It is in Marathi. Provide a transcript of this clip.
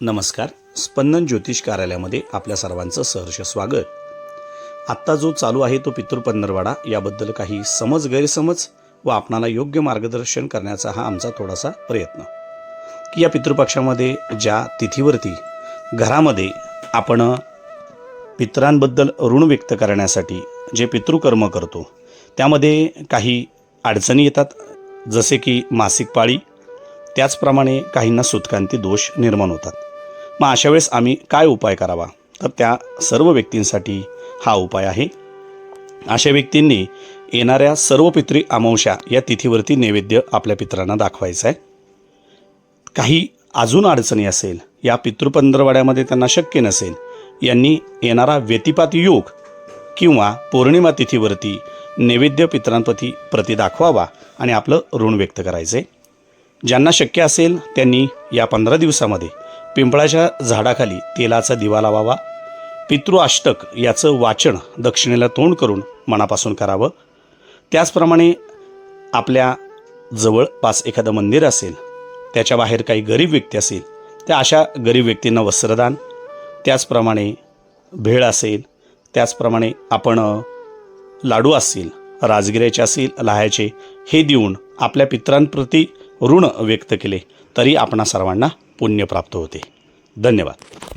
नमस्कार. स्पंदन ज्योतिष कार्यालयामध्ये आपल्या सर्वांचं सहर्ष स्वागत. आत्ता जो चालू आहे तो पितृपंधरवडा, याबद्दल काही समज गैरसमज व आपणाला योग्य मार्गदर्शन करण्याचा हा आमचा थोडासा प्रयत्न की या पितृपक्षामध्ये ज्या तिथीवरती घरामध्ये आपण पितरांबद्दल ऋण व्यक्त करण्यासाठी जे पितृकर्म करतो त्यामध्ये काही अडचणी येतात, जसे की मासिक पाळी, त्याचप्रमाणे काहींना सूतकांती दोष निर्माण होतात. मग अशा वेळेस आम्ही काय उपाय करावा, तर त्या सर्व व्यक्तींसाठी हा उपाय आहे. अशा व्यक्तींनी येणाऱ्या सर्व पितृ अमावस्या या तिथीवरती नैवेद्य आपल्या पितरांना दाखवायचा आहे. काही अजून अडचणी असेल, या पितृपंधरवड्यामध्ये त्यांना शक्य नसेल, यांनी येणारा व्यतिपात योग किंवा पौर्णिमा तिथीवरती नैवेद्य पितरांप्रती प्रति दाखवावा आणि आपलं ऋण व्यक्त करायचे. ज्यांना शक्य असेल त्यांनी या 15 दिवसामध्ये पिंपळाच्या झाडाखाली तेलाचा दिवा लावावा. पितृअष्टक याचं वाचन दक्षिणेला तोंड करून मनापासून करावं. त्याचप्रमाणे आपल्या जवळपास एखादं मंदिर असेल, त्याच्या बाहेर काही गरीब व्यक्ती असेल, त्या अशा गरीब व्यक्तींना वस्त्रदान, त्याचप्रमाणे भेळ असेल, त्याचप्रमाणे आपण लाडू असतील, राजगिऱ्याचे असतील, लाह्याचे, हे देऊन आपल्या पितरांप्रती ऋण व्यक्त केले तरी आपणा सर्वांना पुण्य प्राप्त होते. धन्यवाद.